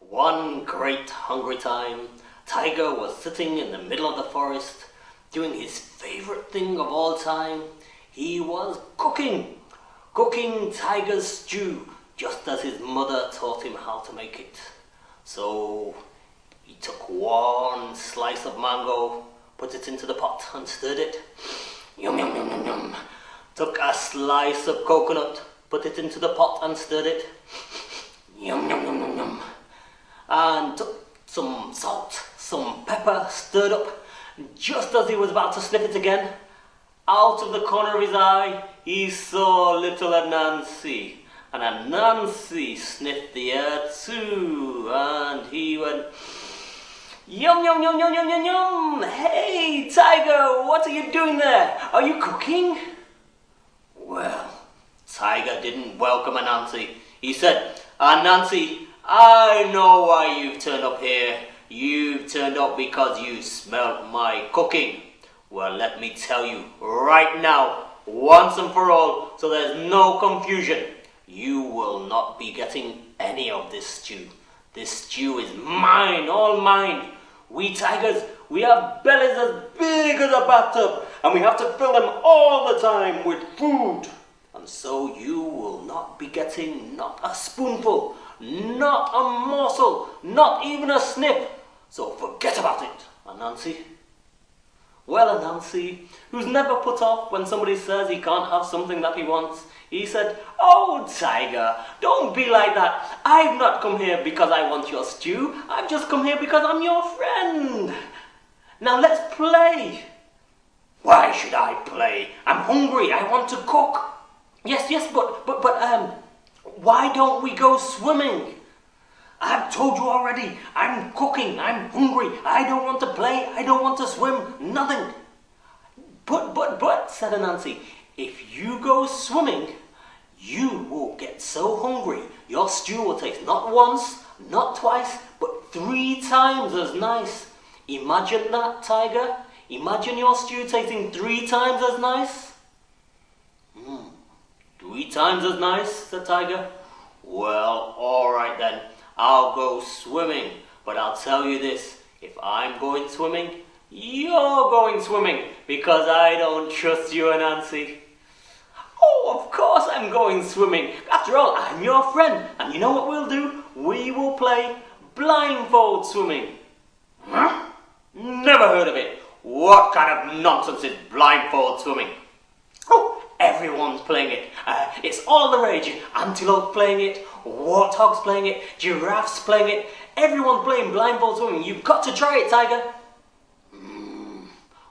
One great hungry time, Tiger was sitting in the middle of the forest, doing his favorite thing of all time. He was cooking Tiger's stew, just as his mother taught him how to make it. So he took one slice of mango, put it into the pot and stirred it. Yum, yum, yum, yum, yum. Took a slice of coconut, put it into the pot and stirred it. Yum, yum, yum, yum, yum. And took some salt, some pepper, stirred up. Just as he was about to sniff it again, out of the corner of his eye, he saw little Anansi. And Anansi sniffed the air too, and he went, yum, yum, yum, yum, yum, yum, yum. Hey, Tiger, what are you doing there? Are you cooking? Well, Tiger didn't welcome Anansi. He said, Anansi, I know why you've turned up here. You've turned up because you smelled my cooking. Well, let me tell you right now, once and for all, so there's no confusion, you will not be getting any of this stew. This stew is mine, all mine. We tigers, we have bellies as big as a bathtub, and we have to fill them all the time with food. And so you will not be getting not a spoonful, not a morsel, not even a sniff. So forget about it, Anansi. Well, Anansi, who's never put off when somebody says he can't have something that he wants, he said, oh, Tiger, don't be like that. I've not come here because I want your stew. I've just come here because I'm your friend. Now let's play. Why should I play? I'm hungry. I want to cook. Yes, but why don't we go swimming? I've told you already, I'm cooking, I'm hungry, I don't want to play, I don't want to swim, nothing. But, said Anansi, if you go swimming, you will get so hungry, your stew will taste not once, not twice, but 3 times as nice. Imagine that, Tiger. Imagine your stew tasting 3 times as nice. 3 times as nice, said Tiger. Well, all right then. I'll go swimming, but I'll tell you this, if I'm going swimming, you're going swimming, because I don't trust you, Anansi. Oh, of course I'm going swimming. After all, I'm your friend, and you know what we'll do? We will play blindfold swimming. Huh? Never heard of it. What kind of nonsense is blindfold swimming? Oh, everyone's playing it. It's all the rage. Antelope playing it, warthogs playing it, giraffes playing it. Everyone's playing blindfold swimming. You've got to try it, Tiger.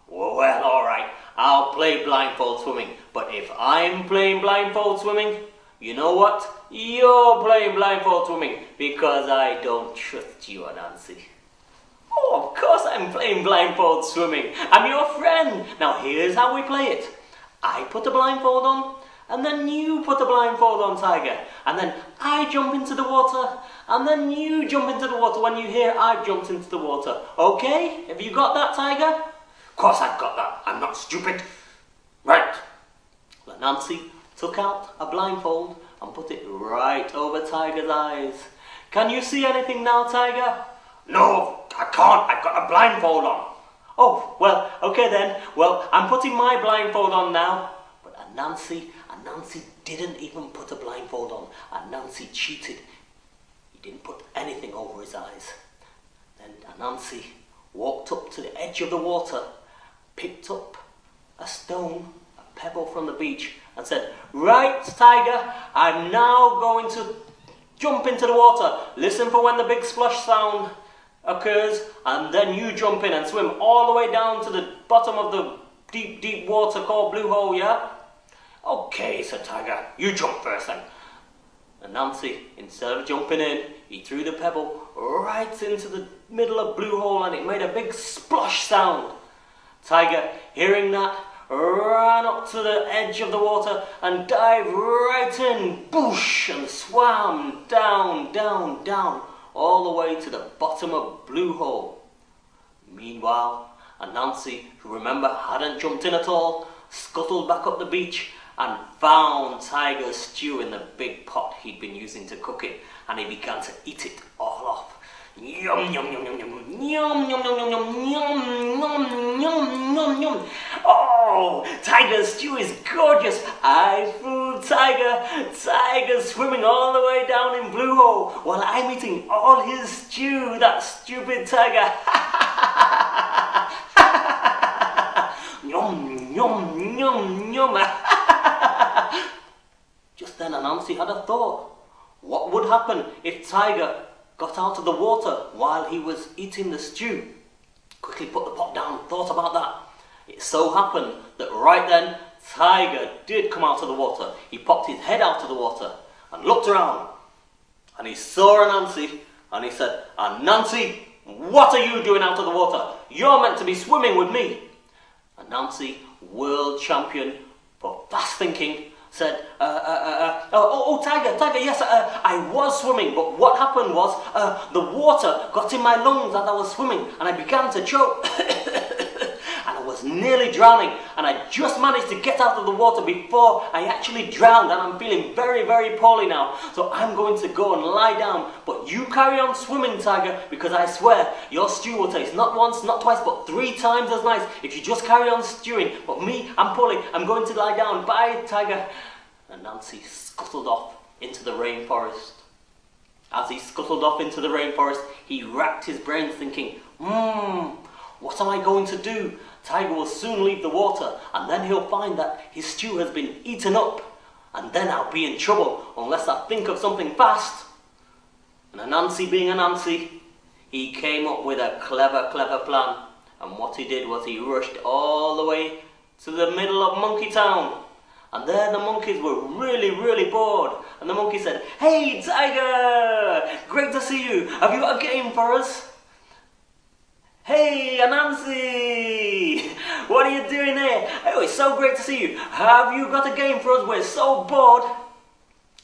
Well, all right. I'll play blindfold swimming. But if I'm playing blindfold swimming, you know what? You're playing blindfold swimming because I don't trust you, Anansi. Oh, of course I'm playing blindfold swimming. I'm your friend. Now here's how we play it. I put a blindfold on, and then you put a blindfold on, Tiger. And then I jump into the water, and then you jump into the water when you hear I've jumped into the water. Okay? Have you got that, Tiger? Of course I've got that. I'm not stupid. Right. Well, Anansi took out a blindfold and put it right over Tiger's eyes. Can you see anything now, Tiger? No, I can't. I've got a blindfold on. Oh, well, okay then. Well, I'm putting my blindfold on now. But Anansi didn't even put a blindfold on. Anansi cheated. He didn't put anything over his eyes. Then Anansi walked up to the edge of the water, picked up a stone, a pebble from the beach, and said, right, Tiger, I'm now going to jump into the water. Listen for when the big splash sound occurs, and then you jump in and swim all the way down to the bottom of the deep water called Blue Hole, yeah? Okay, said Tiger, you jump first then. And Anansi, instead of jumping in, he threw the pebble right into the middle of Blue Hole and it made a big splash sound. Tiger, hearing that, ran up to the edge of the water and dived right in, boosh, and swam down, down, down, all the way to the bottom of Blue Hole. Meanwhile, Anansi, who remember hadn't jumped in at all, scuttled back up the beach and found Tiger's stew in the big pot he'd been using to cook it, and he began to eat it all off. Yum, yum, yum, yum, yum, yum, yum, yum, yum, yum, yum, yum, yum, yum, yum. Oh, tiger stew is gorgeous. I fooled Tiger. Tiger swimming all the way down in Blue Hole while I'm eating all his stew. That stupid tiger. Yum, yum, yum, yum. Just then Anansi had a thought. What would happen if Tiger got out of the water while he was eating the stew? Quickly put the pot down, thought about that. It so happened that right then, Tiger did come out of the water. He popped his head out of the water and looked around. And he saw Anansi and he said, Anansi, what are you doing out of the water? You're meant to be swimming with me. Anansi, world champion for fast thinking, said, Tiger, yes, I was swimming, but what happened was the water got in my lungs as I was swimming and I began to choke and I was nearly drowning and I just managed to get out of the water before I actually drowned and I'm feeling very, very poorly now, so I'm going to go and lie down, but you carry on swimming, Tiger, because I swear your stew will taste not once, not twice, but 3 times as nice if you just carry on stewing, but me, I'm poorly, I'm going to lie down, bye, Tiger. And Anansi scuttled off into the rainforest. As he scuttled off into the rainforest, he racked his brains thinking, what am I going to do? Tiger will soon leave the water and then he'll find that his stew has been eaten up and then I'll be in trouble unless I think of something fast. And Anansi being Anansi, he came up with a clever plan, and what he did was he rushed all the way to the middle of Monkey Town. And there the monkeys were really, really bored. And the monkey said, Hey Tiger, great to see you. Have you got a game for us? Hey Anansi, what are you doing there? Oh, it's so great to see you. Have you got a game for us? We're so bored.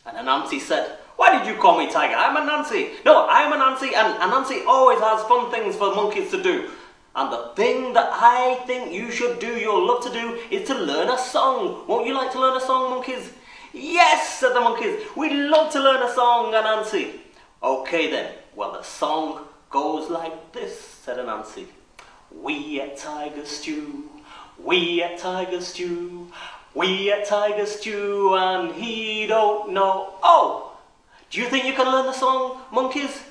And Anansi said, Why did you call me Tiger? I'm Anansi. No, I'm Anansi, and Anansi always has fun things for monkeys to do. And the thing that I think you should do, you'll love to do, is to learn a song. Won't you like to learn a song, monkeys? Yes, said the monkeys. We'd love to learn a song, Anansi. Okay then. Well, the song goes like this, said Anansi. We at Tiger Stew, we at Tiger Stew, we at Tiger Stew, and he don't know. Oh, do you think you can learn the song, monkeys?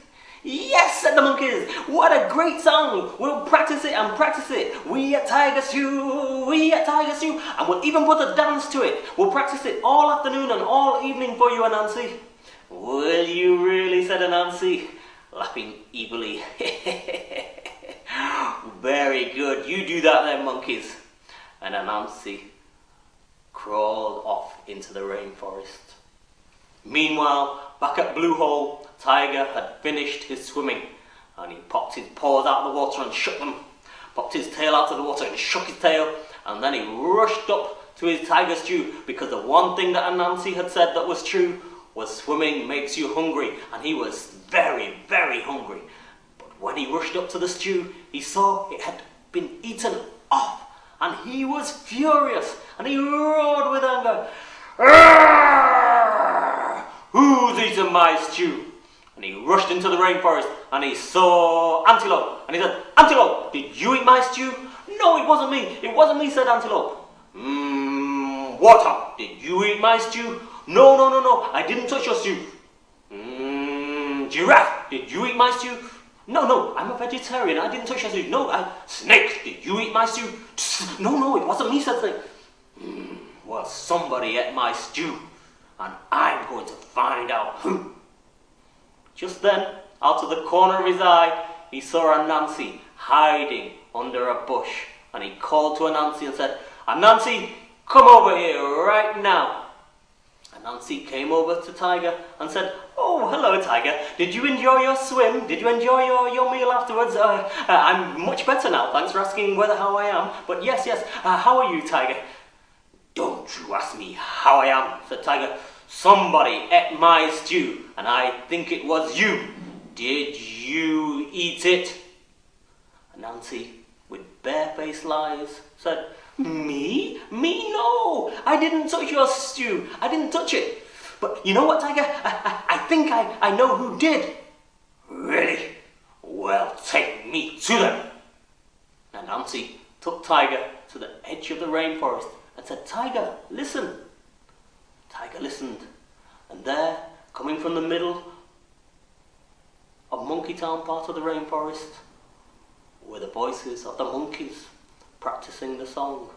Yes, said the monkeys. What a great song. We'll practice it and practice it. We at Tiger Stew, we at Tiger Stew. And we'll even put a dance to it. We'll practice it all afternoon and all evening for you, Anansi. Will you really, said Anansi, laughing evilly. Very good. You do that then, monkeys. And Anansi crawled off into the rainforest. Meanwhile, back at Blue Hole, Tiger had finished his swimming and he popped his paws out of the water and shook them, popped his tail out of the water and shook his tail, and then he rushed up to his tiger stew, because the one thing that Anansi had said that was true was swimming makes you hungry, and he was very, very hungry. But when he rushed up to the stew, he saw it had been eaten off, and he was furious and he roared with anger. Who's eaten my stew? And he rushed into the rainforest and he saw Antelope. And he said, Antelope, did you eat my stew? No, it wasn't me. It wasn't me, said Antelope. Water, did you eat my stew? No, I didn't touch your stew. Giraffe, did you eat my stew? No, I'm a vegetarian. I didn't touch your stew. No, Snake, did you eat my stew? No, it wasn't me, said Snake. Well, somebody ate my stew. And I'm going to find out who. Just then, out of the corner of his eye, he saw Anansi hiding under a bush. And he called to Anansi and said, Anansi, come over here right now. Anansi came over to Tiger and said, Oh, hello, Tiger. Did you enjoy your swim? Did you enjoy your meal afterwards? I'm much better now. Thanks for asking how I am. But yes. How are you, Tiger? Don't you ask me how I am, said Tiger. Somebody ate my stew, and I think it was you. Did you eat it? Anansi, with barefaced lies, said, Me? No! I didn't touch your stew. I didn't touch it. But you know what, Tiger? I think I know who did. Really? to them. Anansi took Tiger to the edge of the rainforest and said, Tiger, listen. Tiger listened, and there, coming from the middle of Monkey Town part of the rainforest, were the voices of the monkeys practicing the song.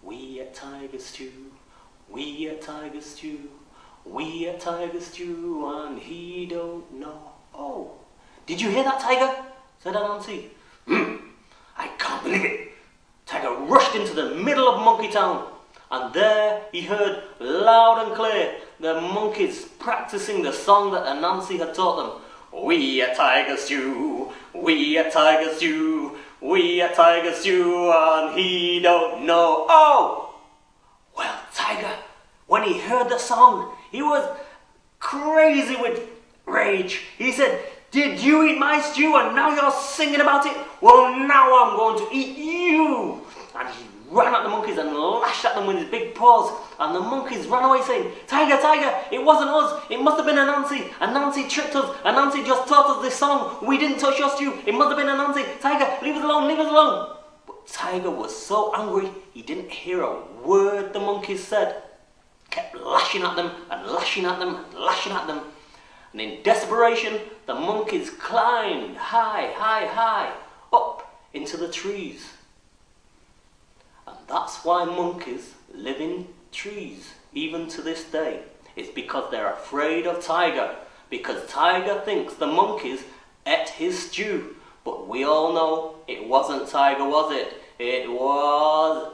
We at Tiger Stew, we at Tiger Stew, we at Tiger Stew, and he don't know. Oh, did you hear that, Tiger? Said Anansi. I can't believe it. Tiger rushed into the middle of Monkey Town, and there he heard loud and clear the monkeys practicing the song that Anansi had taught them. We at Tiger Stew, we at Tiger Stew, we at Tiger Stew, and he don't know. Oh! Well, Tiger, when he heard the song, he was crazy with rage. He said, did you eat my stew and now you're singing about it? Well, now I'm going to eat you. And he ran at the monkeys and lashed at them with his big paws. And the monkeys ran away saying, Tiger, Tiger, it wasn't us. It must have been Anansi. Anansi tricked us. Anansi just taught us this song. We didn't touch your stew. It must have been Anansi. Tiger, leave us alone, leave us alone. But Tiger was so angry, he didn't hear a word the monkeys said. Kept lashing at them and lashing at them and lashing at them. And in desperation, the monkeys climbed high, high, high, up into the trees. And that's why monkeys live in trees, even to this day. It's because they're afraid of Tiger, because Tiger thinks the monkeys ate his stew. But we all know it wasn't Tiger, was it? It was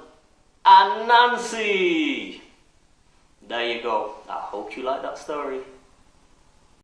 Anansi. There you go. I hope you like that story.